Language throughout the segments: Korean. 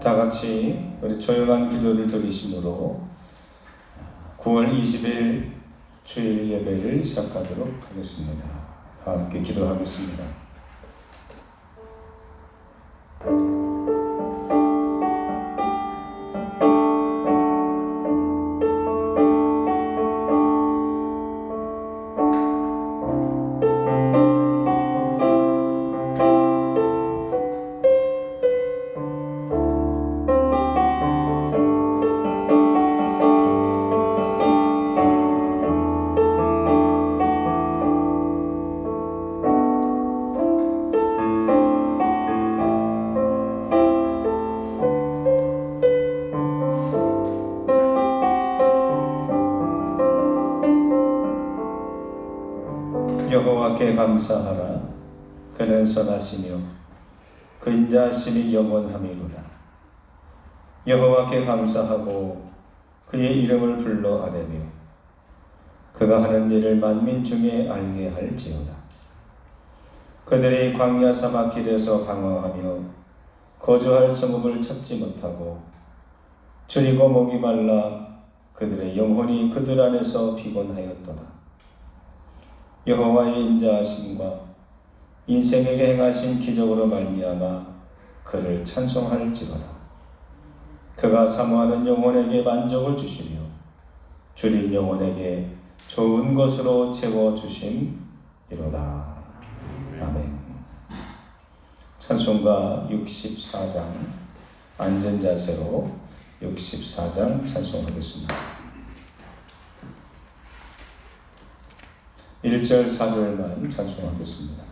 다 같이 우리 조용한 기도를 드리심으로 9월 20일 주일 예배를 시작하도록 하겠습니다. 다 함께 기도하겠습니다. 여호와께 감사하라. 그는 선하시며 그 인자하심이 영원함이로다. 여호와께 감사하고 그의 이름을 불러 아뢰며 그가 하는 일을 만민 중에 알게 할지어다. 그들이 광야 사막길에서 방황하며 거주할 성읍을 찾지 못하고 줄이고 목이 말라 그들의 영혼이 그들 안에서 피곤하였도다. 여호와의 인자하심과 인생에게 행하신 기적으로 말미암아 그를 찬송할지어다. 그가 사모하는 영혼에게 만족을 주시며 줄인 영혼에게 좋은 것으로 채워주심이로다. 아멘. 찬송가 64장 앉은 자세로 64장 찬송하겠습니다. 1절 4절만 찬송하겠습니다.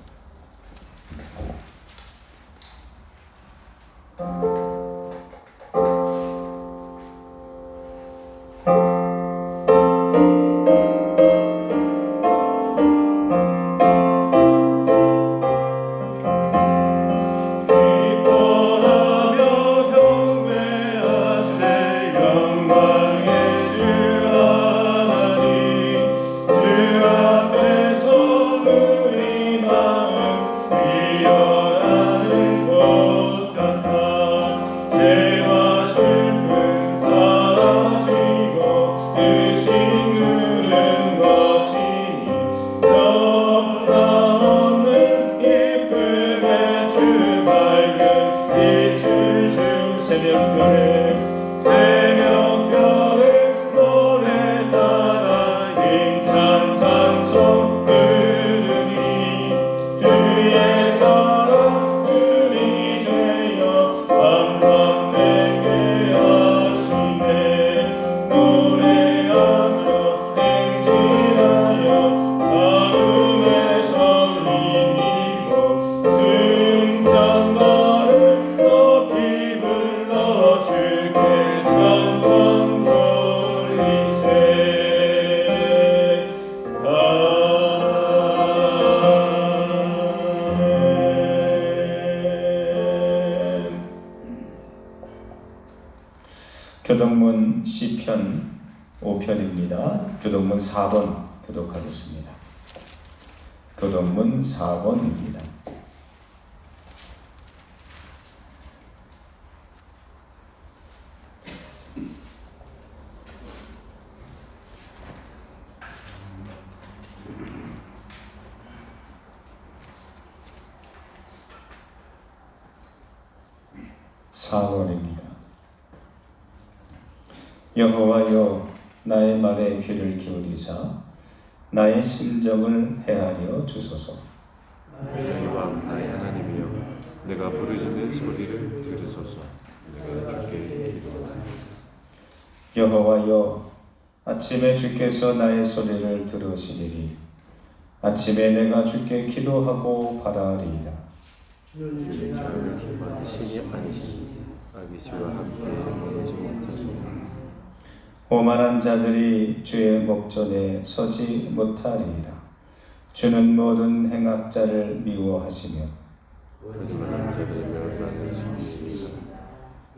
교독문 시편 5편입니다. 교독문 4번 교독하겠습니다. 교독문 4번입니다. 여호와여, 나의 말에 귀를 기울이사 나의 심정을 헤아려 주소서. 나의 왕 나의 하나님이여, 내가 부르짖는 소리를 들으소서. 내가 주께 기도하노니. 여호와여, 아침에 주께서 나의 소리를 들으시리니 아침에 내가 주께 기도하고 바라리이다. 주는 자를 기만 신이 아니시니 아기씨와 함께 모르지 못하리라. 오만한 자들이 주의 목전에 서지 못하리이다. 주는 모든 행악자를 미워하시며 거짓말하는 자들을 멸망하시리이다.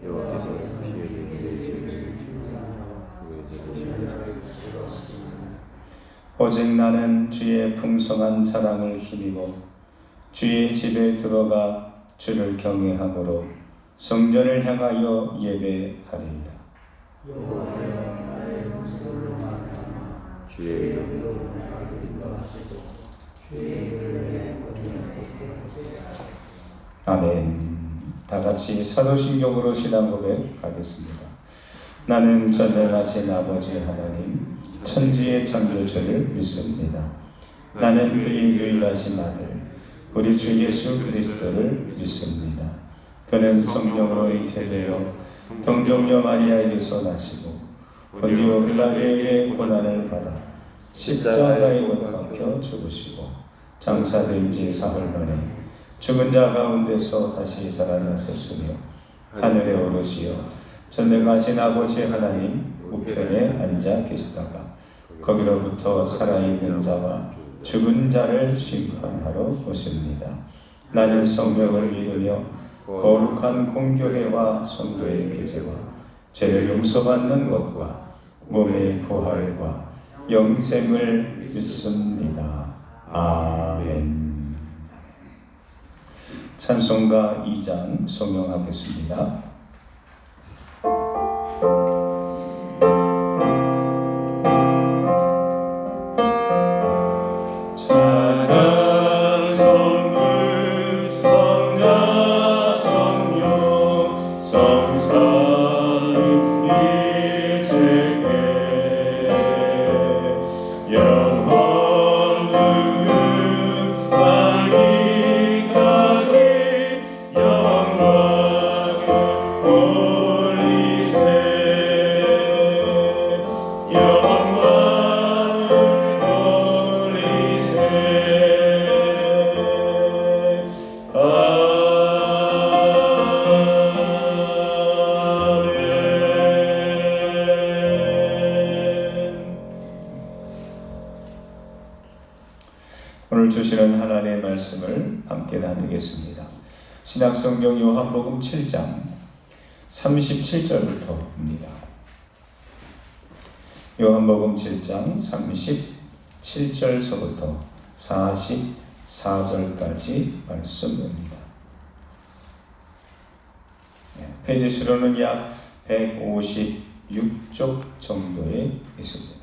여호와께서 피해를 내리시는 오직 나는 주의 풍성한 사랑을 힘입어 주의 집에 들어가 주를 경외함으로 성전을 향하여 예배하리이다. 주의 이름으로 인도하시고 주의 이름에 아멘. 다 같이 사도신경으로 신앙 고백하겠습니다. 나는 전능하신 아버지 하나님, 천지의 창조주를 믿습니다. 나는 그의 유일하신 아들, 우리 주 예수 그리스도를 믿습니다. 그는 성령으로 잉태되어 동정녀 마리아에게서 나시고 본디오 빌라도의 고난을 받아 십자가에 못 박혀 죽으시고 장사된 지 사흘 만에 죽은 자 가운데서 다시 살아나셨으며 하늘에 오르시어 전능하신 아버지 하나님 우편에 앉아 계시다가 거기로부터 살아있는 자와 죽은 자를 심판하러 오십니다. 나는 성령을 믿으며 거룩한 공교회와 성도의 교제와 죄를 용서받는 것과 몸의 부활과 영생을 믿습니다. 아멘. 찬송가 2장 성령하겠습니다. 오늘 주시는 하나님의 말씀을 함께 나누겠습니다. 신약성경 요한복음 7장 37절부터입니다. 요한복음 7장 37절서부터 44절까지 말씀입니다. 페이지 수로는 약 156쪽 정도에 있습니다.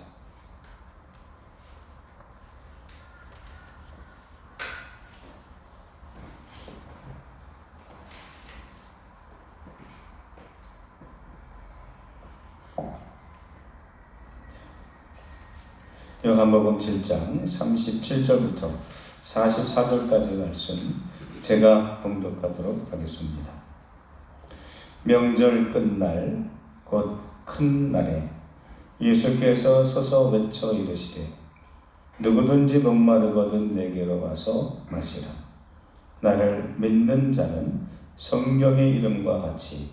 요한복음 7장 37절부터 44절까지 말씀 제가 봉독하도록 하겠습니다. 명절 끝날 곧 큰 날에 예수께서 서서 외쳐 이르시되 누구든지 목마르거든 내게로 와서 마시라. 나를 믿는 자는 성경의 이름과 같이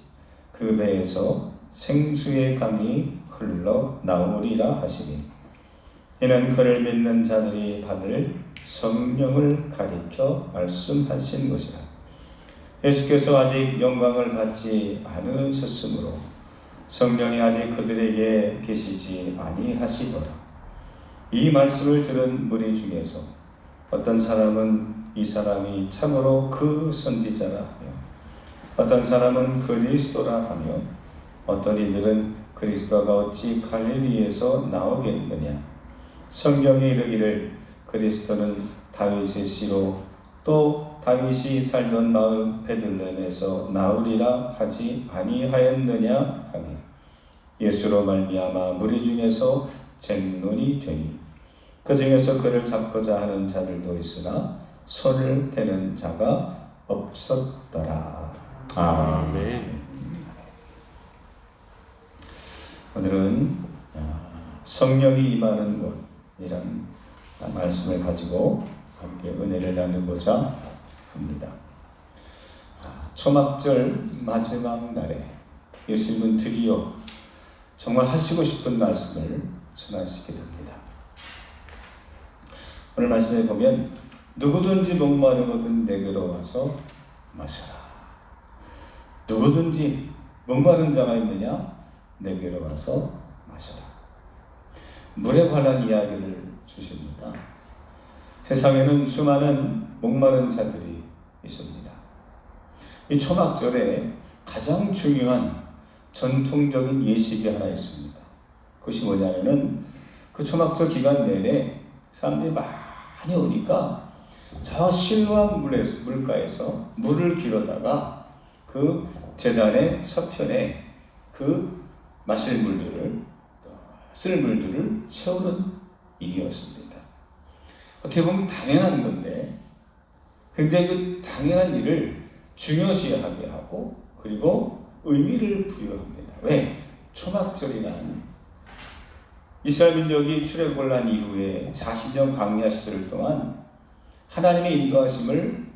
그 배에서 생수의 강이 흘러 나오리라 하시니 이는 그를 믿는 자들이 받을 성령을 가리켜 말씀하신 것이라. 예수께서 아직 영광을 받지 않으셨으므로 성령이 아직 그들에게 계시지 아니하시더라. 이 말씀을 들은 무리 중에서 어떤 사람은 이 사람이 참으로 그 선지자라 하며, 어떤 사람은 그리스도라 하며, 어떤 이들은 그리스도가 어찌 갈릴리에서 나오겠느냐. 성경에 이르기를 그리스도는 다윗의 씨로 또 다윗이 살던 마을 베들레헴에서 나오리라 하지 아니하였느냐 하며, 예수로 말미암아 무리 중에서 쟁론이 되니 그 중에서 그를 잡고자 하는 자들도 있으나 손을 대는 자가 없었더라. 아멘. 오늘은 성령이 임하는 것이라는 말씀을 가지고 함께 은혜를 나누고자 합니다. 초막절 마지막 날에 예수님은 드디어 정말 하시고 싶은 말씀을 전하시게 됩니다. 오늘 말씀에 보면 누구든지 목마르거든 내게로 와서 마셔라. 누구든지 목마른 자가 있느냐? 내게로 와서 마셔라. 물에 관한 이야기를 주십니다. 세상에는 수많은 목마른 자들이 있습니다. 이 초막절에 가장 중요한 전통적인 예식이 하나 있습니다. 그것이 뭐냐면은 그 초막절 기간 내내 사람들이 많이 오니까 저 실로암 물가에서 물을 길어다가 그 제단의 서편에 그 마실 물들을, 쓸 물들을 채우는 일이었습니다. 어떻게 보면 당연한 건데 굉장히 그 당연한 일을 중요시하게 하고 그리고 의미를 부여합니다. 왜? 초막절이란 이스라엘 민족이 출애굽을 이후에 40년 광야 시절 동안 하나님의 인도하심을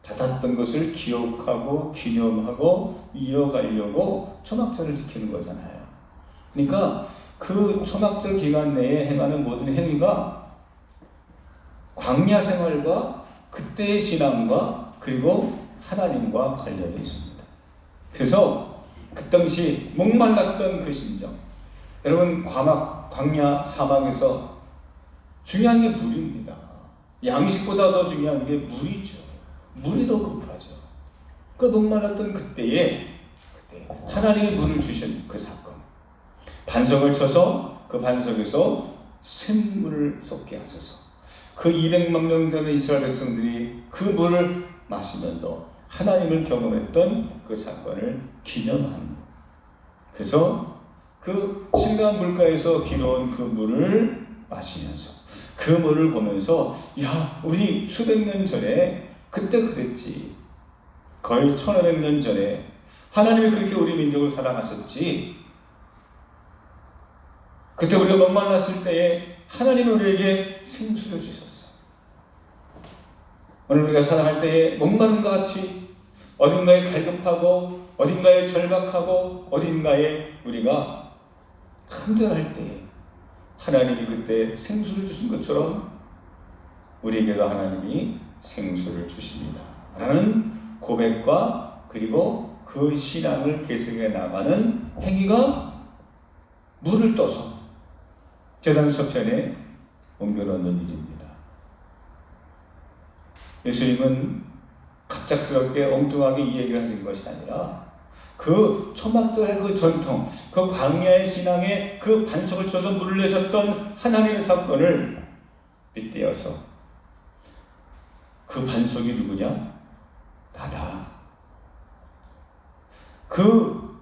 받았던 것을 기억하고 기념하고 이어가려고 초막절을 지키는 거잖아요. 그러니까 그 초막절 기간 내에 행하는 모든 행위가 광야 생활과 그때의 신앙과 그리고 하나님과 관련이 있습니다. 그래서 그 당시 목말랐던 그 심정, 여러분 광야 사막에서 중요한 게 물입니다. 양식보다 더 중요한 게 물이죠. 물이 더 급하죠. 그 목말랐던 그때 하나님이 물을 주신 그 사건, 반석을 쳐서 그 반석에서 샘물을 솟게 하셔서 그 200만 명 되는 이스라엘 백성들이 그 물을 마시면서 하나님을 경험했던 그 사건을 기념하는, 그래서 그 신비한 물가에서 길어온 그 물을 마시면서 그 물을 보면서 야, 우리 수백 년 전에 그때 그랬지. 거의 1500년 전에 하나님이 그렇게 우리 민족을 사랑하셨지. 그때 우리가 목말랐을 때에 하나님이 우리에게 생수를 주셨어. 오늘 우리가 살아갈 때에 목마른 것 같이 어딘가에 갈급하고 어딘가에 절박하고 어딘가에 우리가 간절할 때에 하나님이 그때 생수를 주신 것처럼 우리에게도 하나님이 생수를 주십니다. 라는 고백과 그리고 그 신앙을 계승해 나가는 행위가 물을 떠서 제단 서편에 옮겨놓는 일입니다. 예수님은 갑작스럽게 엉뚱하게 이 얘기를 하신 것이 아니라 그 초막절의 그 전통, 그 광야의 신앙에 그 반석을 쳐서 물을 내셨던 하나님의 사건을 빗대어서 그 반석이 누구냐? 나다. 그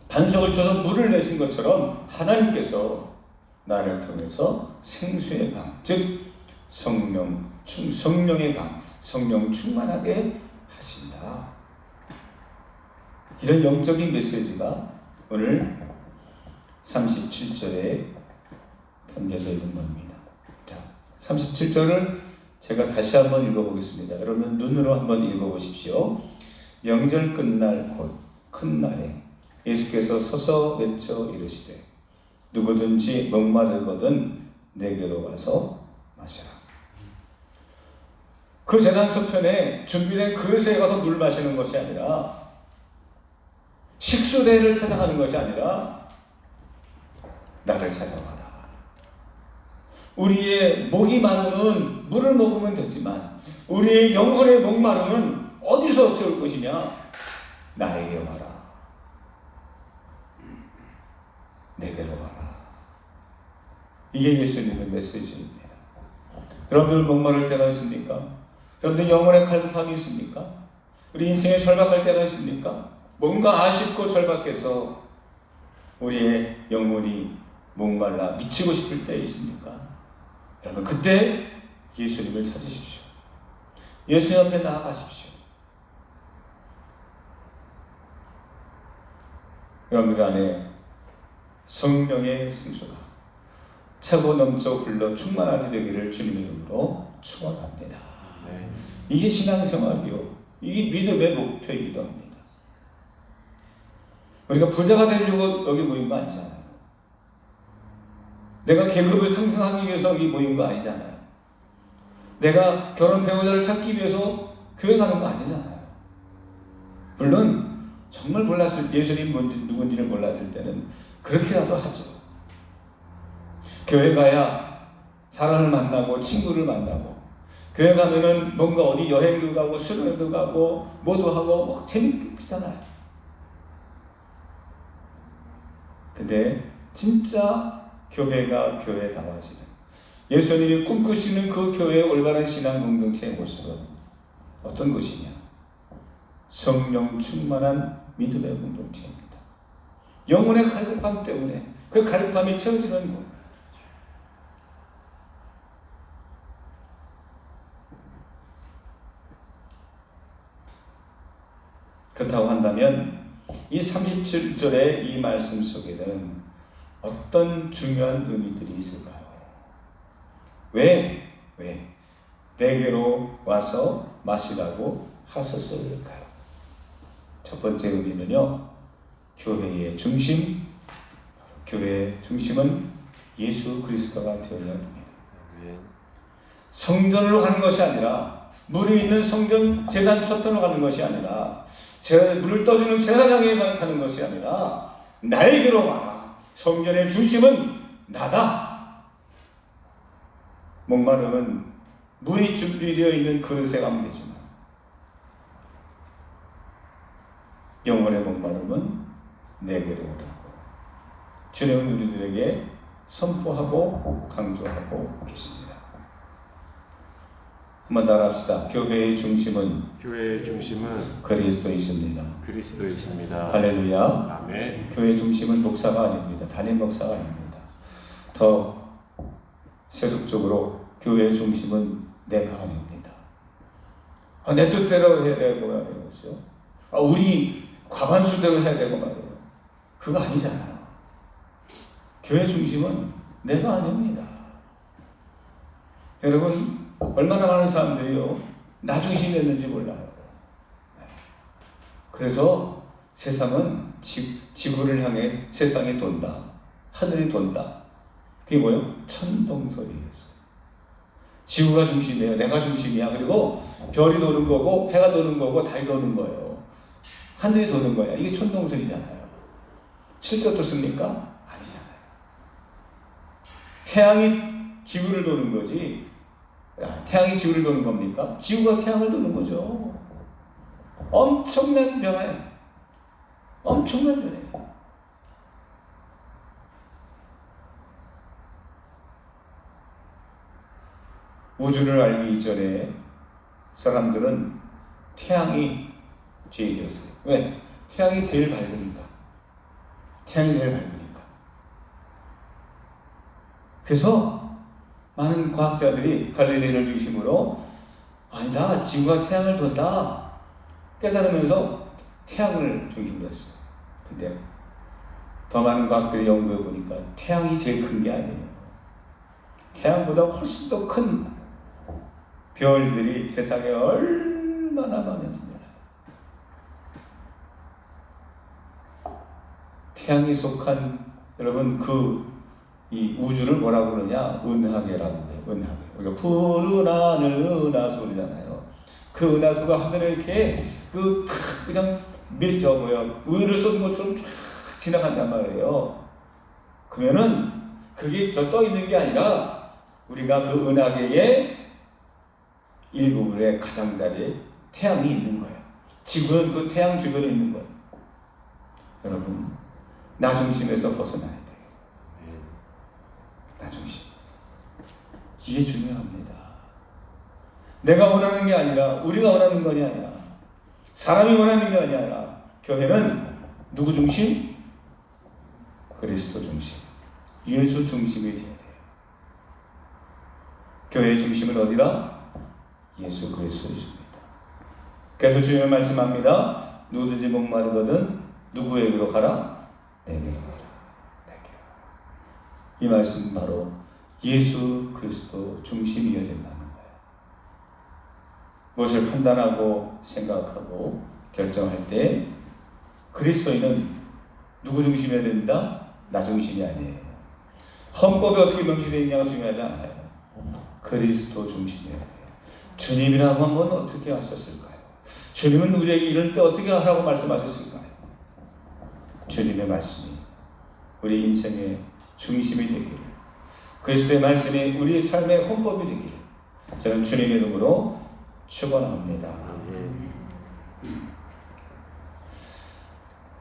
반석을 쳐서 물을 내신 것처럼 하나님께서 나를 통해서 생수의 강, 즉 성령의 강, 성령 충만하게 하신다. 이런 영적인 메시지가 오늘 37절에 담겨져 있는 겁니다. 자, 37절을 제가 다시 한번 읽어보겠습니다. 여러분 눈으로 한번 읽어보십시오. 명절 끝날 곧 큰 날에 예수께서 서서 외쳐 이르시되 누구든지 목마르거든 내게로 와서 마시라. 그 제단 서편에 준비된 그릇에 가서 물 마시는 것이 아니라 식수대를 찾아가는 것이 아니라 나를 찾아와라. 우리의 목이 마르면 물을 먹으면 되지만 우리의 영혼의 목마름은 어디서 채울 것이냐? 나에게 와라. 내게로 와라. 이게 예수님의 메시지입니다. 여러분들 목마를 때가 있습니까? 여러분들 영혼의 갈급함이 있습니까? 우리 인생에 절박할 때가 있습니까? 뭔가 아쉽고 절박해서 우리의 영혼이 목말라 미치고 싶을 때 있습니까? 여러분 그때 예수님을 찾으십시오. 예수님 앞에 나아가십시오. 여러분들 안에 성령의 생수가 차고 넘쳐 흘러 충만하게 되기를 주님의 이름으로 축원합니다. 네. 이게 신앙생활이요. 이게 믿음의 목표이기도 합니다. 우리가 부자가 되려고 여기 모인 거 아니잖아요. 내가 계급을 상승하기 위해서 여기 모인 거 아니잖아요. 내가 결혼 배우자를 찾기 위해서 교회 가는 거 아니잖아요. 물론 정말 몰랐을 때, 예수님 누군지를 몰랐을 때는 그렇게라도 하죠. 교회 가야 사람을 만나고 친구를 만나고, 교회 가면은 뭔가 어디 여행도 가고 수련회도 가고 뭐도 하고 막 재밌잖아요. 근데 진짜 교회가 교회다워지는, 예수님이 꿈꾸시는 그 교회의 올바른 신앙 공동체의 모습은 어떤 것이냐? 성령 충만한 믿음의 공동체입니다. 영혼의 갈급함 때문에 그 갈급함이 채워지는 것. 그렇다고 한다면 이 37절의 이 말씀 속에는 어떤 중요한 의미들이 있을까요? 왜 내게로 와서 마시라고 하셨을까요? 첫 번째 의미는요, 교회의 중심, 교회의 중심은 예수 그리스도가 되어야 됩니다. 성전으로 가는 것이 아니라, 물이 있는 성전 제단 겉으로 가는 것이 아니라, 물을 떠주는 제사장에 가는 것이 아니라 나에게로 와라. 성전의 중심은 나다. 목마름은 물이 준비되어 있는 그릇에 가면 되지만 영혼의 목마름은 내게로 오라고 주님은 우리들에게 선포하고 강조하고 계십니다. 한번 따라합시다. 교회의 중심은 그리스도이십니다. 그리스도이십니다. 할렐루야. 아멘. 교회의 중심은 목사가 아닙니다. 담임 목사가 아닙니다. 더 세속적으로 교회의 중심은 내가 아닙니다. 내 뜻대로 해야 되고 말이죠. 우리 과반수대로 해야 되고 말이에요. 그거 아니잖아요. 교회 중심은 내가 아닙니다. 여러분, 얼마나 많은 사람들이요, 나 중심이었는지 몰라요. 그래서 세상은 지구를 향해 세상이 돈다. 하늘이 돈다. 그게 뭐예요? 천동설이었어요. 지구가 중심이에요. 내가 중심이야. 그리고 별이 도는 거고 해가 도는 거고 달이 도는 거예요. 하늘이 도는 거야. 이게 천동설이잖아요. 실제 어떻습니까? 아니잖아요. 태양이 지구를 도는 거지. 태양이 지구를 도는 겁니까? 지구가 태양을 도는 거죠. 엄청난 변화예요. 엄청난 변화예요. 우주를 알기 이전에 사람들은 태양이 제일이었어요. 왜? 태양이 제일 밝으니까. 태양이 제일 밝으니까. 그래서 많은 과학자들이 갈릴레이를 중심으로 아니다, 지구가 태양을 돈다 깨달으면서 태양을 중심으로 했어요. 근데 더 많은 과학들이 연구해 보니까 태양이 제일 큰 게 아니에요. 태양보다 훨씬 더 큰 별들이 세상에 얼마나 많은지 몰라요. 태양이 속한, 여러분, 이 우주를 뭐라고 그러냐? 은하계라고 해요. 은하계. 우리가 푸른 하늘 은하수 그러잖아요. 그 은하수가 하늘에 이렇게 그냥 우유를 쏟은 것처럼 쫙 지나간단 말이에요. 그러면은 그게 저 떠 있는 게 아니라 우리가 그 은하계의 일부분에 가장자리에 태양이 있는 거예요. 지구는 그 태양 주변에 있는 거예요. 여러분, 나 중심에서 벗어나야 돼요. 나 중심. 이게 중요합니다. 내가 원하는 게 아니라, 우리가 원하는 것이 아니라, 사람이 원하는 게 아니라, 교회는 누구 중심? 그리스도 중심. 예수 중심이 되어야 돼요. 교회의 중심은 어디라? 예수 그리스도입니다. 그래서 주님은 말씀합니다. 누구든지 목마르거든 누구에게로 가라? 내게로 가라. 내게로. 이 말씀은 바로 예수 그리스도 중심이어야 된다는 거예요. 무엇을 판단하고 생각하고 결정할 때 그리스도인은 누구 중심이어야 된다? 나 중심이 아니에요. 헌법이 어떻게 명시되어 있냐가 중요하지 않아요. 그리스도 중심이어야 돼요. 주님이라고 하면 어떻게 하셨을까요? 주님은 우리에게 이럴 때 어떻게 하라고 말씀하셨을까요? 주님의 말씀이 우리 인생의 중심이 되기를, 그리스도의 말씀이 우리 삶의 헌법이 되기를 저는 주님의 이름으로 축원합니다.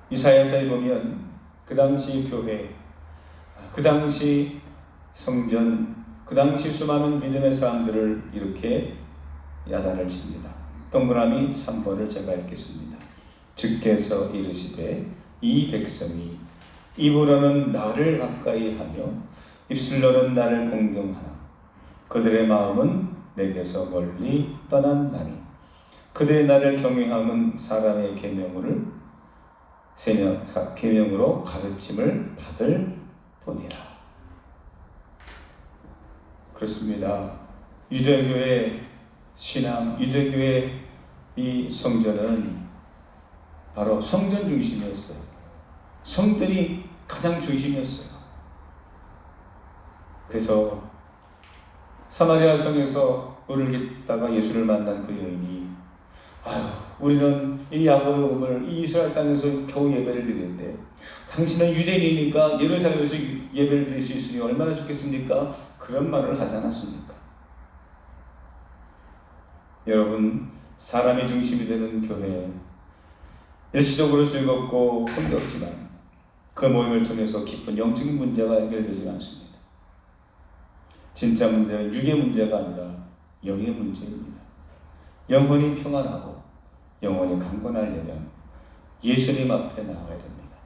이사야서에 보면 그 당시 교회, 그 당시 성전, 그 당시 수많은 믿음의 사람들을 이렇게 야단을 칩니다. 동그라미 3번을 제가 읽겠습니다. 주께서 이르시되 이 백성이 입으로는 나를 가까이 하며 입술로는 나를 공경하나 그들의 마음은 내게서 멀리 떠난다니 그들의 나를 경외함은 사람의 계명으로 가르침을 받을 뿐이라. 그렇습니다. 유대교의 신앙, 유대교의 이 성전은 바로 성전 중심이었어요. 성전이 가장 중심이었어요. 그래서 사마리아 성에서 물을 깃다가 예수를 만난 그 여인이 우리는 이 야곱의 몸을 이 이스라엘 땅에서 겨우 예배를 드리는데 당신은 유대인이니까 예루살렘에서 예배를 드릴 수 있으니 얼마나 좋겠습니까? 그런 말을 하지 않았습니까? 여러분, 사람이 중심이 되는 교회, 일시적으로 즐겁고 흥겹지만 그 모임을 통해서 깊은 영적인 문제가 해결되지 않습니다. 진짜 문제는 육의 문제가 아니라 영의 문제입니다. 영혼이 평안하고 영혼이 강건하려면 예수님 앞에 나아가야 됩니다.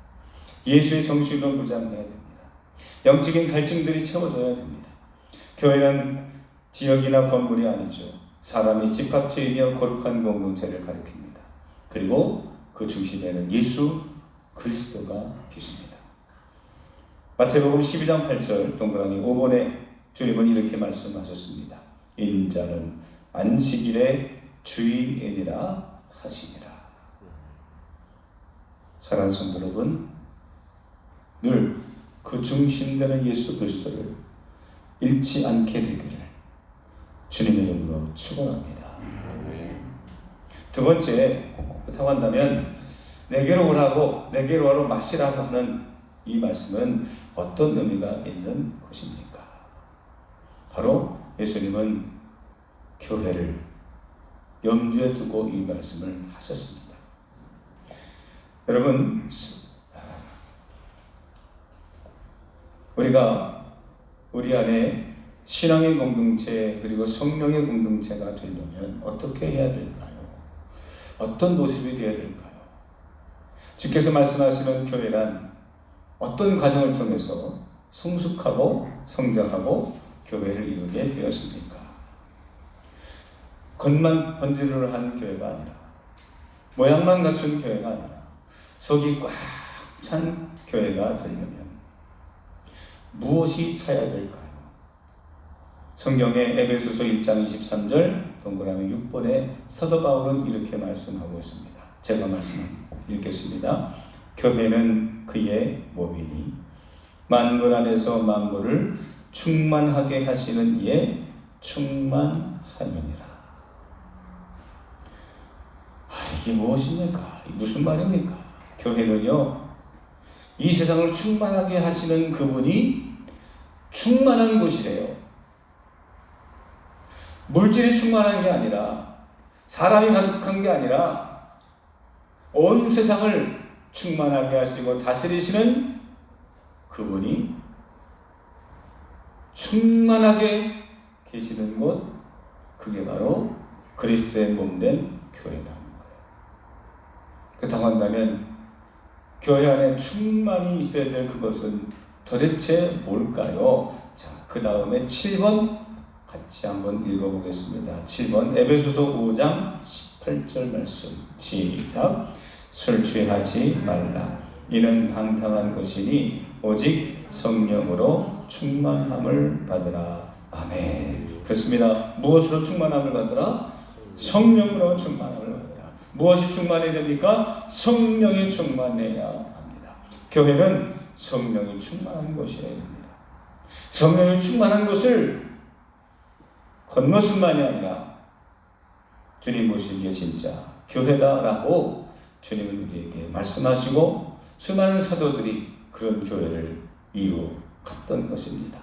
예수의 정신으로 무장해야 됩니다. 영적인 갈증들이 채워져야 됩니다. 교회는 지역이나 건물이 아니죠. 사람이 집합체이며 거룩한 공동체를 가리킵니다. 그리고 그 중심에는 예수 그리스도가 계십니다. 마태복음 12장 8절 동그라미 5번에 주님은 이렇게 말씀하셨습니다. 인자는 안식일의 주인이니라 하시니라. 사랑하는 성도 여러분, 늘 그 중심되는 예수 그리스도를 잃지 않게 되기를 주님의 이름으로 축원합니다. 두 번째, 그렇다고 한다면 내게로 오라고, 내게로 와로 마시라고 하는 이 말씀은 어떤 의미가 있는 것입니까? 바로 예수님은 교회를 염두에 두고 이 말씀을 하셨습니다. 여러분, 우리가 우리 안에 신앙의 공동체 그리고 성령의 공동체가 되려면 어떻게 해야 될까요? 어떤 모습이 되어야 될까요? 주께서 말씀하시는 교회란 어떤 과정을 통해서 성숙하고 성장하고 교회를 이루게 되었습니까? 겉만 번지르르 한 교회가 아니라, 모양만 갖춘 교회가 아니라 속이 꽉 찬 교회가 되려면 무엇이 차야 될까요? 성경의 에베소서 1장 23절 동그라미 6번에 사도 바울은 이렇게 말씀하고 있습니다. 제가 말씀 읽겠습니다. 교회는 그의 몸이니 만물 안에서 만물을 충만하게 하시는 이의 충만함이니라. 이게 무엇입니까? 무슨 말입니까? 교회는요, 이 세상을 충만하게 하시는 그분이 충만한 곳이래요. 물질이 충만한 게 아니라, 사람이 가득한 게 아니라, 온 세상을 충만하게 하시고 다스리시는 그분이 충만하게 계시는 곳, 그게 바로 그리스도의 몸된 교회라는 거예요. 그렇다고 한다면 교회 안에 충만히 있어야 될 그것은 도대체 뭘까요? 자, 그 다음에 7번 같이 한번 읽어보겠습니다. 7번 에베소서 5장 18절 말씀 시작. 술 취하지 말라. 이는 방탕한 것이니 오직 성령으로 충만함을 받으라. 아멘. 그렇습니다. 무엇으로 충만함을 받으라? 성령으로 충만함을 받으라. 무엇이 충만해야 됩니까? 성령이 충만해야 합니다. 교회는 성령이 충만한 곳이어야 됩니다. 성령이 충만한 곳을 건너순만이 아니라 주님 보시기에 진짜 교회다라고 주님은 우리에게 말씀하시고 수많은 사도들이 그런 교회를 이루었던 것입니다.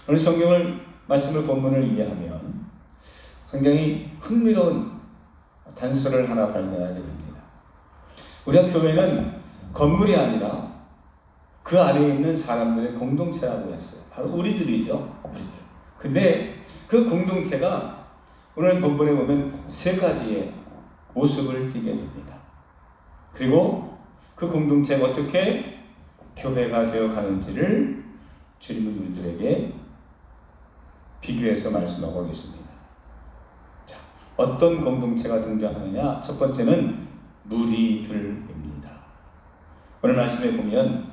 오늘 성경을 말씀을 본문을 이해하면 굉장히 흥미로운 단서를 하나 발견하게 됩니다. 우리가 교회는 건물이 아니라 그 안에 있는 사람들의 공동체라고 했어요. 바로 우리들이죠. 우리들. 근데 그 공동체가 오늘 본문에 보면 세 가지의 모습을 띠게 됩니다. 그리고 그 공동체가 어떻게 교회가 되어 가는지를 주님은 우리들에게 비교해서 말씀하고 있습니다. 자, 어떤 공동체가 등장하느냐? 첫 번째는 무리들입니다. 오늘 말씀에 보면,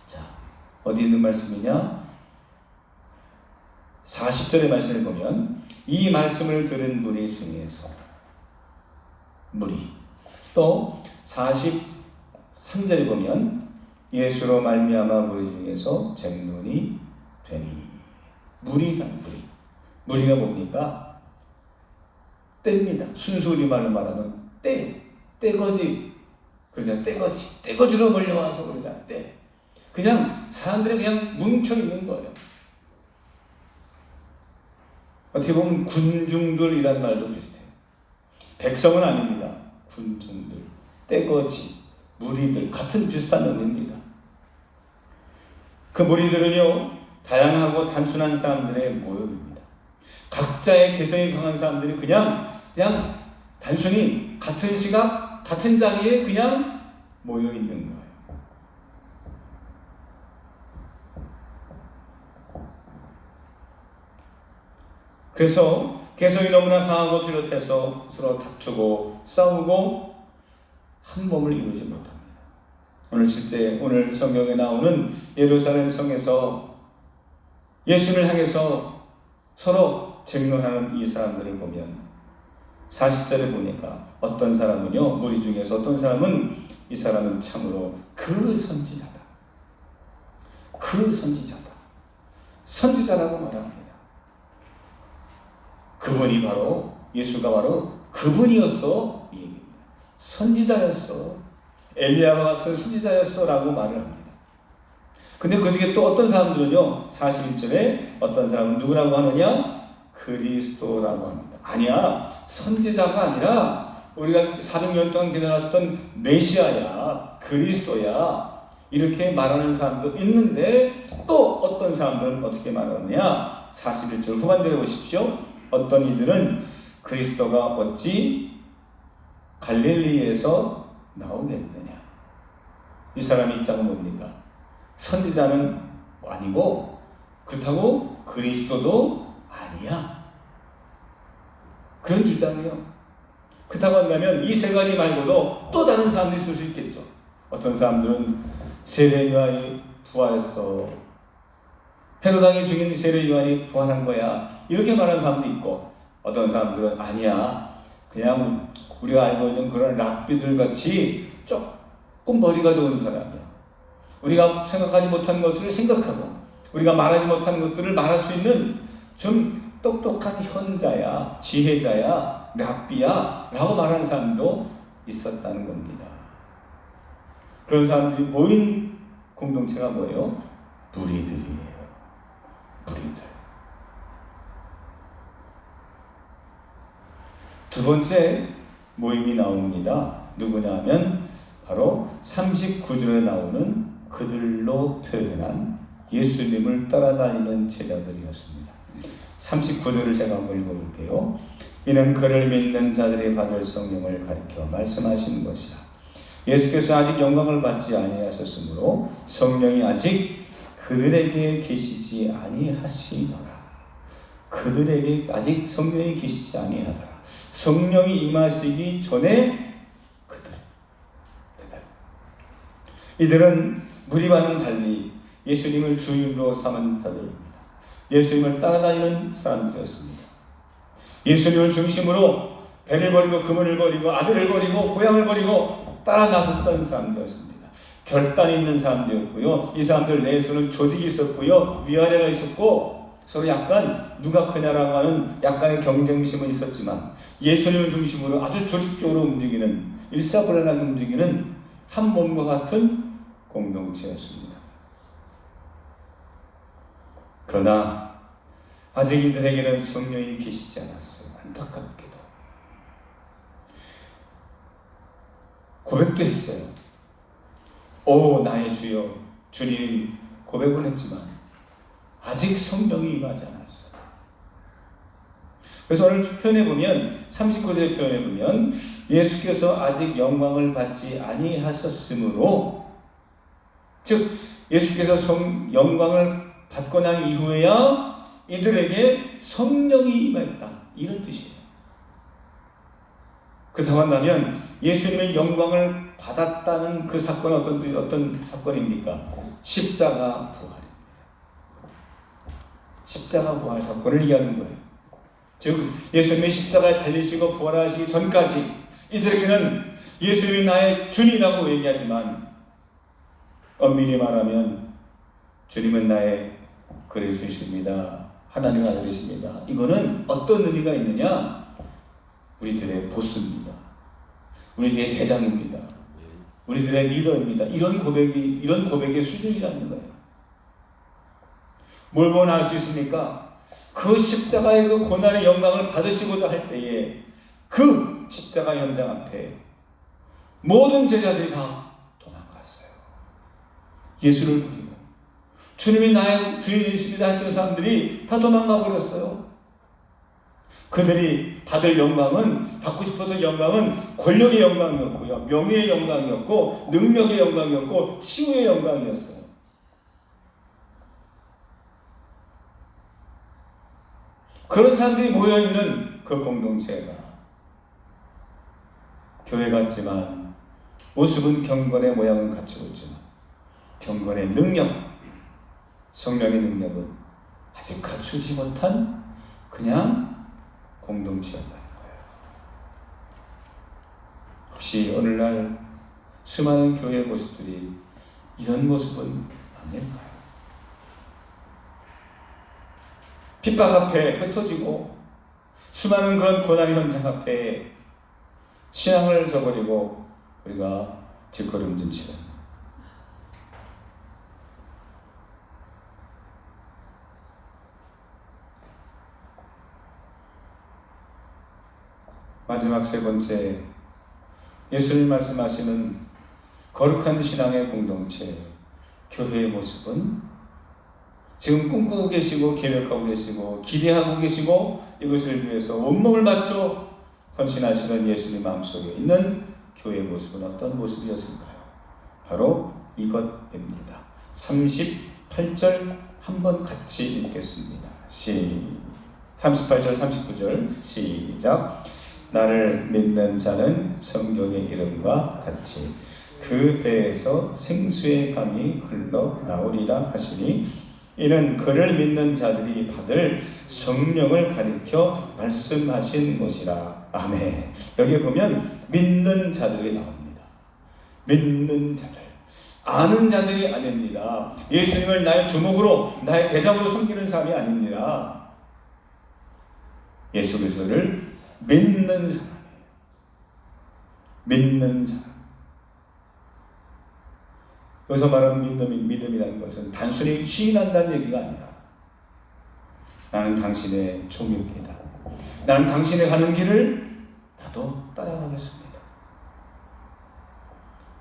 자, 어디 있는 말씀이냐? 40절의 말씀을 보면 이 말씀을 들은 무리 중에서 무리, 또 43절에 보면 예수로 말미암아 무리 중에서 쟁론이 되니. 무리란 무리가 뭡니까? 때입니다. 순수 우리말로 말하면 떼거지. 그러잖아요. 떼거지로 몰려와서 그러잖아요. 떼. 그냥 사람들이 그냥 뭉쳐 있는 거예요. 어떻게 보면 군중들이란 말도 비슷해요. 백성은 아닙니다. 군중들, 떼거지, 무리들, 같은 비슷한 의미입니다. 그 무리들은요, 다양하고 단순한 사람들의 모임입니다. 각자의 개성이 강한 사람들이 그냥 단순히 같은 시각, 같은 자리에 그냥 모여 있는 거예요. 그래서 개성이 너무나 강하고 뚜렷해서 서로 다투고 싸우고 한 몸을 이루지 못합니다. 오늘 성경에 나오는 예루살렘 성에서 예수를 향해서 서로 쟁론하는 이 사람들을 보면 40절에 보니까 어떤 사람은요, 무리 중에서 어떤 사람은 이 사람은 참으로 그 선지자다. 선지자라고 말합니다. 그분이 바로 예수가 바로 그분이었어. 이 얘기입니다. 선지자였어. 엘리야와 같은 선지자였어 라고 말을 합니다. 근데 그 뒤에 또 어떤 사람들은요, 41절에 어떤 사람은 누구라고 하느냐? 그리스도라고 합니다. 아니야, 선지자가 아니라 우리가 400년 동안 기다렸던 메시아야, 그리스도야, 이렇게 말하는 사람도 있는데 또 어떤 사람들은 어떻게 말하느냐? 41절 후반절에 보십시오. 어떤 이들은 그리스도가 어찌 갈릴리에서 나오겠느냐? 이 사람의 입장은 뭡니까? 선지자는 아니고 그렇다고 그리스도도 아니야. 그런 주장이요. 그렇다고 한다면 이 세 가지 말고도 또 다른 사람들이 있을 수 있겠죠. 어떤 사람들은 세례 요한이 부활했어. 헤로당의 죽인 세례 요한이 부활한 거야. 이렇게 말하는 사람도 있고, 어떤 사람들은 아니야. 그냥 우리가 알고 있는 그런 랍비들 같이 조금 머리가 좋은 사람이야. 우리가 생각하지 못한 것을 생각하고 우리가 말하지 못한 것들을 말할 수 있는 좀 똑똑한 현자야, 지혜자야, 랍비야 라고 말하는 사람도 있었다는 겁니다. 그런 사람들이 모인 공동체가 뭐예요? 무리들이에요. 무리들. 두 번째 모임이 나옵니다. 누구냐 하면 바로 39절에 나오는 그들로 표현한 예수님을 따라다니는 제자들이었습니다. 39절을 제가 한번 읽어볼게요. 이는 그를 믿는 자들이 받을 성령을 가리켜 말씀하신 것이라. 예수께서 아직 영광을 받지 아니하셨으므로 성령이 아직 그들에게 계시지 아니하시더라. 그들에게 아직 성령이 계시지 아니하더라. 성령이 임하시기 전에 그들. 이들은 무리와는 달리 예수님을 주인으로 삼은 자들입니다. 예수님을 따라다니는 사람들이었습니다. 예수님을 중심으로 배를 버리고 그물을 버리고 아들을 버리고 고향을 버리고 따라 나섰던 사람들이었습니다. 결단 있는 사람들이었고요. 이 사람들 내에서는 조직이 있었고요. 위아래가 있었고 서로 약간 누가 크냐라고 하는 약간의 경쟁심은 있었지만 예수님을 중심으로 아주 조직적으로 움직이는 일사불란하게 움직이는 한 몸과 같은 공동체였습니다. 그러나 아직 이들에게는 성령이 계시지 않았어요. 안타깝게도. 고백도 했어요. 오 나의 주여, 주님 고백은 했지만 아직 성령이 임하지 않았어요. 그래서 오늘 표현해보면 39절의 표현해보면 예수께서 아직 영광을 받지 아니하셨으므로, 즉 예수께서 영광을 받고 난 이후에야 이들에게 성령이 임했다, 이런 뜻이에요. 그렇다고 한다면 예수님의 영광을 받았다는 그 사건은 어떤 사건입니까? 십자가 부활입니다. 십자가 부활 사건을 얘기하는 거예요. 즉 예수님이 십자가에 달리시고 부활하시기 전까지 이들에게는 예수님이 나의 주님이라고 얘기하지만 엄밀히 말하면 주님은 나의 그리스도이십니다. 하나님의 아들이십니다. 이거는 어떤 의미가 있느냐? 우리들의 보스입니다. 우리들의 대장입니다. 우리들의 리더입니다. 이런 고백의 수준이라는 거예요. 뭘 보면 알 수 있습니까? 그 십자가의 그 고난의 영광을 받으시고자 할 때에 그 십자가 현장 앞에 모든 제자들이 다 도망갔어요. 예수를 버리고 주님이 나의 주인이십니다 했던 사람들이 다 도망가 버렸어요. 그들이 받을 영광은, 받고 싶었던 영광은 권력의 영광이었고요, 명예의 영광이었고, 능력의 영광이었고, 치유의 영광이었어요. 그런 사람들이 모여있는 그 공동체가 교회 같지만 모습은 경건의 모양은 갖추고 있지만 경건의 능력, 성령의 능력은 아직 갖추지 못한 그냥 공동체였다는 거예요. 혹시 오늘날 수많은 교회 모습들이 이런 모습은 아닐까요? 핍박 앞에 흩어지고 수많은 그런 고난의 현장 앞에 신앙을 저버리고 우리가 뒷걸음질 치는, 마지막 세 번째, 예수님 말씀하시는 거룩한 신앙의 공동체, 교회의 모습은 지금 꿈꾸고 계시고 계획하고 계시고 기대하고 계시고 이것을 위해서 온몸을 바쳐 헌신하시는 예수님 마음속에 있는 교회의 모습은 어떤 모습이었을까요? 바로 이것입니다. 38절 한번 같이 읽겠습니다. 38절 39절 시작. 나를 믿는 자는 성경의 이름과 같이 그 배에서 생수의 강이 흘러나오리라 하시니 이는 그를 믿는 자들이 받을 성령을 가리켜 말씀하신 것이라. 아멘. 여기 보면 믿는 자들이 나옵니다. 믿는 자들, 아는 자들이 아닙니다. 예수님을 나의 주목으로, 나의 대장으로 섬기는 사람이 아닙니다. 예수 그리스도를 믿는 사람이에요. 믿는 사람. 여기서 말하는 믿음이라는 것은 단순히 시인한다는 얘기가 아니라 나는 당신의 종입니다. 나는 당신의 가는 길을 나도 따라가겠습니다.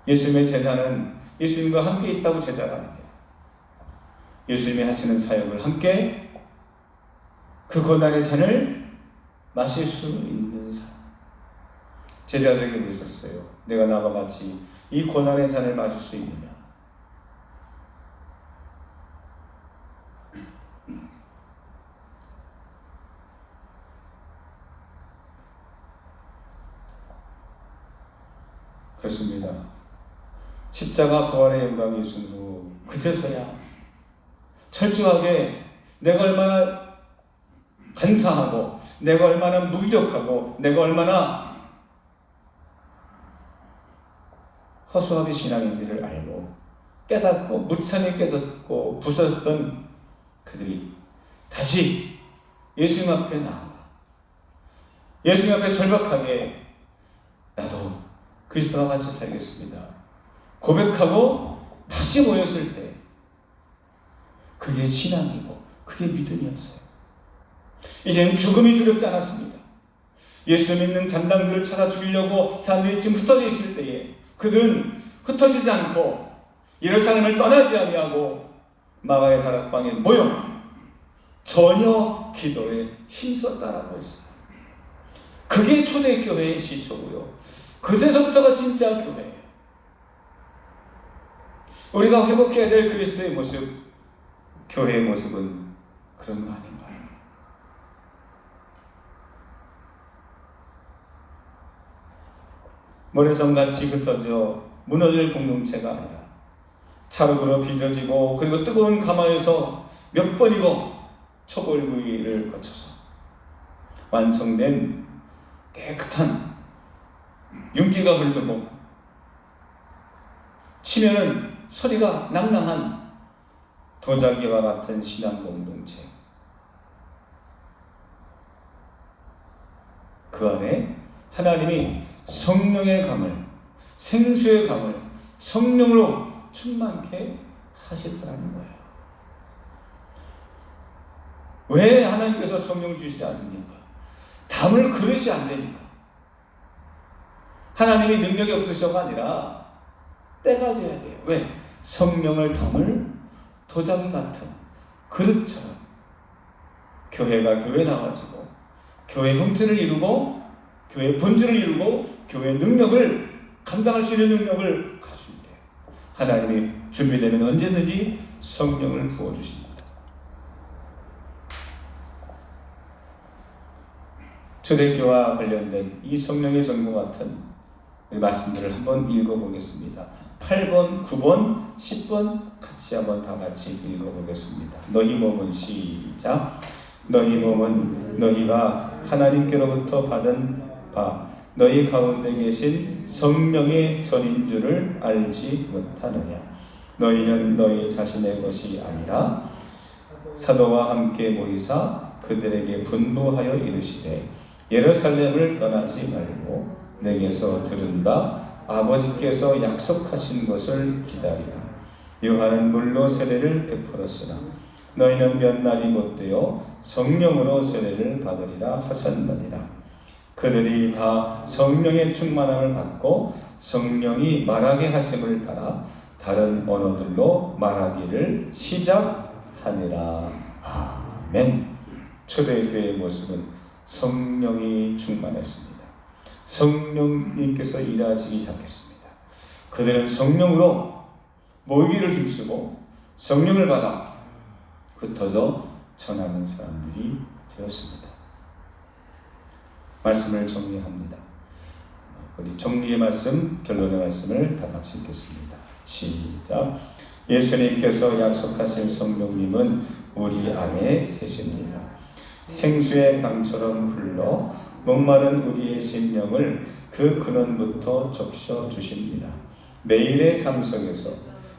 예수님의 제자는 예수님과 함께 있다고 제자가 아닙니다. 예수님이 하시는 사역을 함께 그 고난의 잔을 마실 수 있는 사람. 제자들에게 물으셨어요. 내가 나와 같이 이 고난의 잔을 마실 수 있느냐? 그렇습니다. 십자가 부활의 영광이 있은 후 그제서야 철저하게 내가 얼마나 간사하고 내가 얼마나 무기력하고 내가 얼마나 허수아비 신앙인지를 알고 깨닫고 무참히 깨닫고 부서졌던 그들이 다시 예수님 앞에 나아가 예수님 앞에 절박하게 나도 그리스도와 같이 살겠습니다 고백하고 다시 모였을 때 그게 신앙이고 그게 믿음이었어요. 이제는 죽음이 두렵지 않았습니다. 예수 믿는 잔당들을 찾아 죽이려고 사람들이 지금 흩어져 있을 때에 그들은 흩어지지 않고 예루살렘을 떠나지 아니하고 마가의 다락방에 모여 전혀 기도에 힘썼다라고 했어요. 그게 초대교회의 시초고요. 그제서부터가 진짜 교회예요. 우리가 회복해야 될 그리스도의 모습, 교회의 모습은 그런 거 아닌가요? 모래성같이 흩어져 무너질 공동체가 아니라 차흙으로 빚어지고 그리고 뜨거운 가마에서 몇 번이고 초벌구이를 거쳐서 완성된 깨끗한 윤기가 흐르고 치면은 소리가 낭낭한 도자기와 같은 신앙 공동체. 그 안에 하나님이 성령의 강을, 생수의 강을 성령으로 충만케 하시더라는 거예요. 왜 하나님께서 성령 주시지 않습니까? 담을 그릇이 안 되니까. 하나님이 능력이 없으셔가 아니라 때가 돼야 돼요. 왜? 성령을 담을 도자기 같은 그릇처럼 교회가 교회 나가지고 교회 형태를 이루고 교회 본질을 이루고 교회 능력을 감당할 수 있는 능력을 가지면 돼요. 하나님이 준비되면 언제든지 성령을 부어주십니다. 초대교회와 관련된 이 성령의 전공 같은 말씀들을 한번 읽어보겠습니다. 8번, 9번, 10번 같이 한번 다 같이 읽어보겠습니다. 너희 몸은 시작. 너희 몸은 너희가 하나님께로부터 받은 바 너희 가운데 계신 성령의 전인 줄을 알지 못하느냐. 너희는 너희 자신의 것이 아니라 사도와 함께 모이사 그들에게 분부하여 이르시되 예루살렘을 떠나지 말고 내게서 들은 바 아버지께서 약속하신 것을 기다리라. 요한은 물로 세례를 베풀었으나 너희는 몇 날이 못되어 성령으로 세례를 받으리라 하셨느니라. 그들이 다 성령의 충만함을 받고 성령이 말하게 하심을 따라 다른 언어들로 말하기를 시작하니라. 아멘. 초대교회의 모습은 성령이 충만했습니다. 성령님께서 일하시기 시작했습니다. 그들은 성령으로 모이기를 힘쓰고 성령을 받아 흩어져 전하는 사람들이 되었습니다. 말씀을 정리합니다. 우리 정리의 말씀, 결론의 말씀을 다 같이 읽겠습니다. 시작. 예수님께서 약속하신 성령님은 우리 안에 계십니다. 생수의 강처럼 흘러 목마른 우리의 심령을 그 근원부터 적셔 주십니다. 매일의 삶 속에서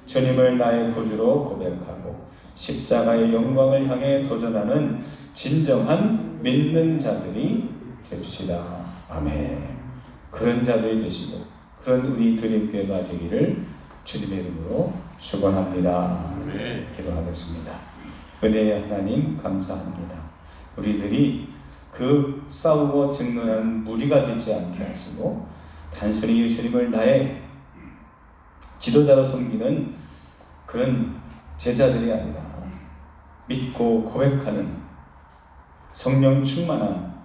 주님을 나의 구주로 고백하고 십자가의 영광을 향해 도전하는 진정한 믿는 자들이 됩시다. 아멘. 그런 자들이 되시고 그런 우리 드림교회가 되기를 주님의 이름으로 축원합니다. 아멘. 기도하겠습니다. 은혜의 하나님 감사합니다. 우리들이 그 싸우고 증론하는 무리가 되지 않게 하시고 단순히 예수님을 나의 지도자로 섬기는 그런 제자들이 아니라 믿고 고백하는 성령 충만한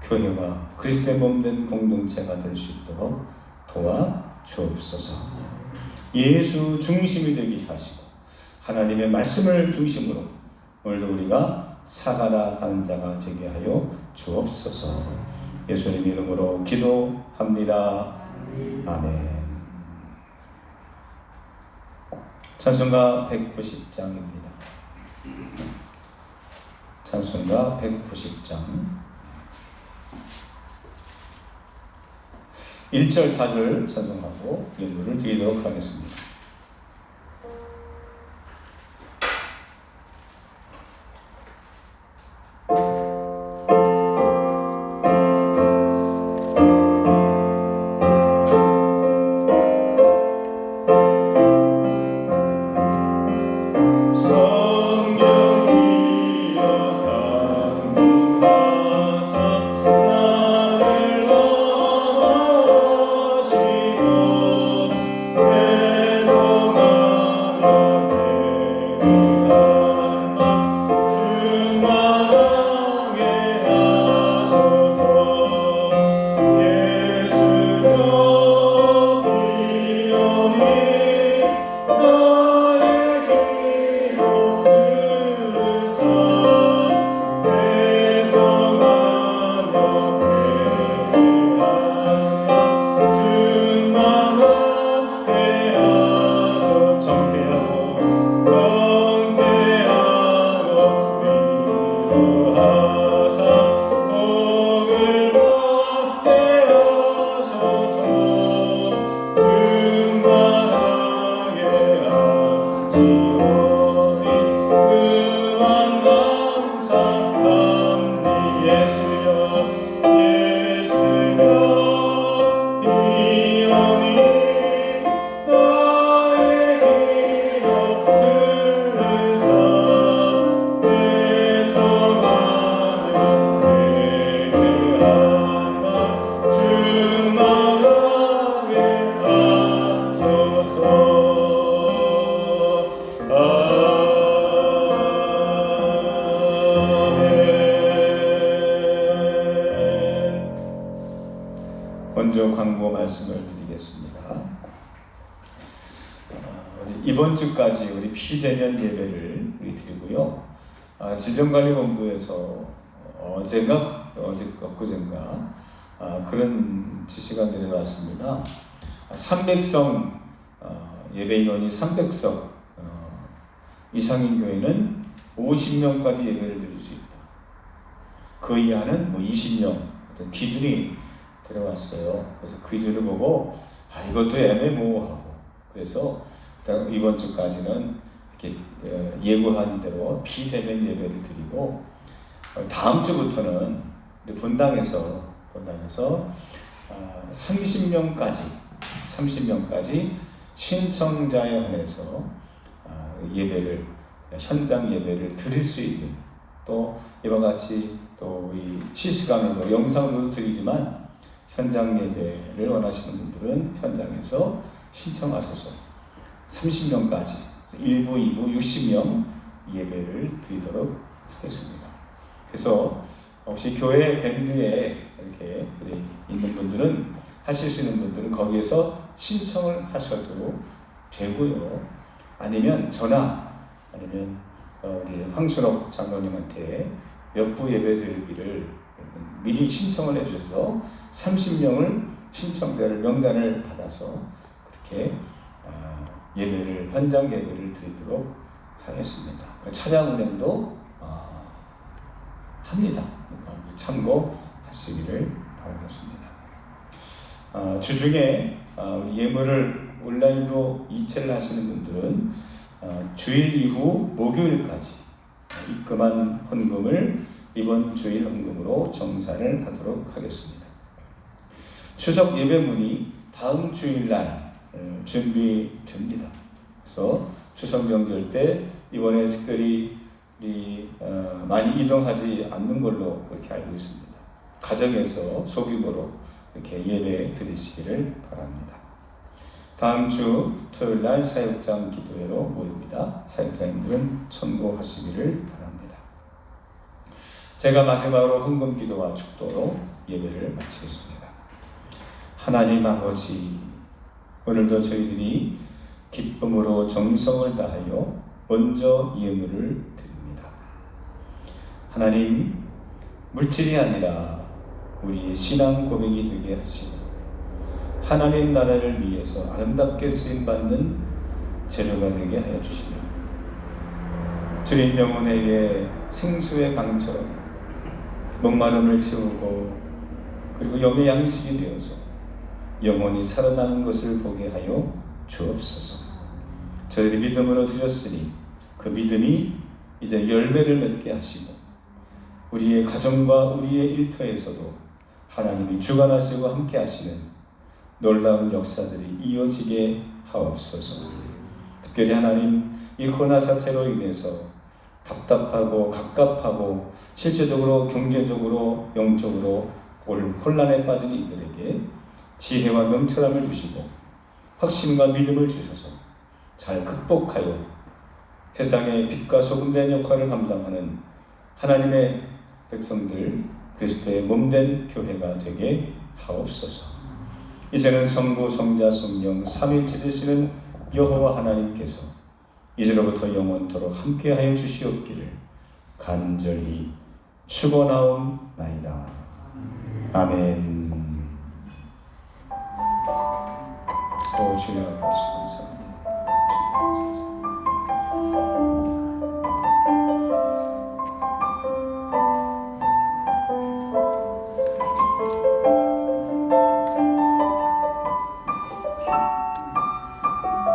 교회와 그리스도의 몸된 공동체가 될 수 있도록 도와주옵소서. 예수 중심이 되게 하시고 하나님의 말씀을 중심으로 오늘도 우리가 살아가는 자가 되게 하여 주옵소서. 예수님 이름으로 기도합니다. 아멘. 찬송가 190장입니다. 찬송가 190장 1절 4절 찬송하고 예물을 드리도록 하겠습니다. 먼저 광고 말씀을 드리겠습니다. 이번 주까지 우리 비대면 예배를 우리 드리고요. 질병관리본부에서 엊그젠가 그런 지시가 내려왔습니다. 300석 예배 인원이 300석 이상인 교회는 50명까지 예배를 드릴 수 있다. 그 이하는 20명 어떤 기준이 들어왔어요. 그래서 그 기준을 보고 이것도 애매모호하고 그래서 이번 주까지는 이렇게 예고한 대로 비대면 예배를 드리고 다음 주부터는 본당에서 30명까지 신청자에 한해서 예배를 현장 예배를 드릴 수 있는 또 이와 같이 또 우리 실시간으로 영상으로도 드리지만 현장 예배를 원하시는 분들은 현장에서 신청하셔서 30명까지 1부, 2부, 60명 예배를 드리도록 하겠습니다. 그래서 혹시 교회 밴드에 이렇게 있는 분들은 하실 수 있는 분들은 거기에서 신청을 하셔도 되고요. 아니면 전화 아니면 우리 황순옥 장로님한테 몇 부 예배 드리기를 미리 신청을 해주셔서 30명을 신청자를 명단을 받아서 그렇게 예배를 현장 예배를 드리도록 하겠습니다. 차량 운행도 합니다. 그러니까 참고하시기를 바라겠습니다. 주중에 우리 예물을 온라인으로 이체를 하시는 분들은 주일 이후 목요일까지 입금한 헌금을 이번 주일 헌금으로 정산을 하도록 하겠습니다. 추석 예배문이 다음 주일날 준비됩니다. 그래서 추석 명절 때 이번에 특별히 많이 이동하지 않는 걸로 그렇게 알고 있습니다. 가정에서 소규모로 이렇게 예배 드리시기를 바랍니다. 다음 주 토요일 날 사역장 기도회로 모입니다. 사역자님들은 참고하시기를 바랍니다. 제가 마지막으로 헌금 기도와 축도로 예배를 마치겠습니다. 하나님 아버지, 오늘도 저희들이 기쁨으로 정성을 다하여 먼저 예물을 드립니다. 하나님, 물질이 아니라 우리의 신앙 고백이 되게 하시고 하나님 나라를 위해서 아름답게 쓰임받는 재료가 되게 하여 주시며 주님 영혼에게 생수의 강처럼 목마름을 채우고 그리고 영의 양식이 되어서 영혼이 살아나는 것을 보게 하여 주옵소서. 저희들이 믿음으로 드렸으니 그 믿음이 이제 열매를 맺게 하시고 우리의 가정과 우리의 일터에서도 하나님이 주관하시고 함께 하시는 놀라운 역사들이 이어지게 하옵소서. 특별히 하나님, 이 코로나 사태로 인해서 답답하고 갑갑하고 실제적으로 경제적으로 영적으로 혼란에 빠진 이들에게 지혜와 명철함을 주시고 확신과 믿음을 주셔서 잘 극복하여 세상의 빛과 소금된 역할을 감당하는 하나님의 백성들, 그리스도의 몸된 교회가 되게 하옵소서. 이제는 성부, 성자, 성령 삼위일체 되시는 여호와 하나님께서 이제로부터 영원토록 함께하여 주시옵기를 간절히 축원하옵나이다. 아멘. 주님 앞에 감사합니다.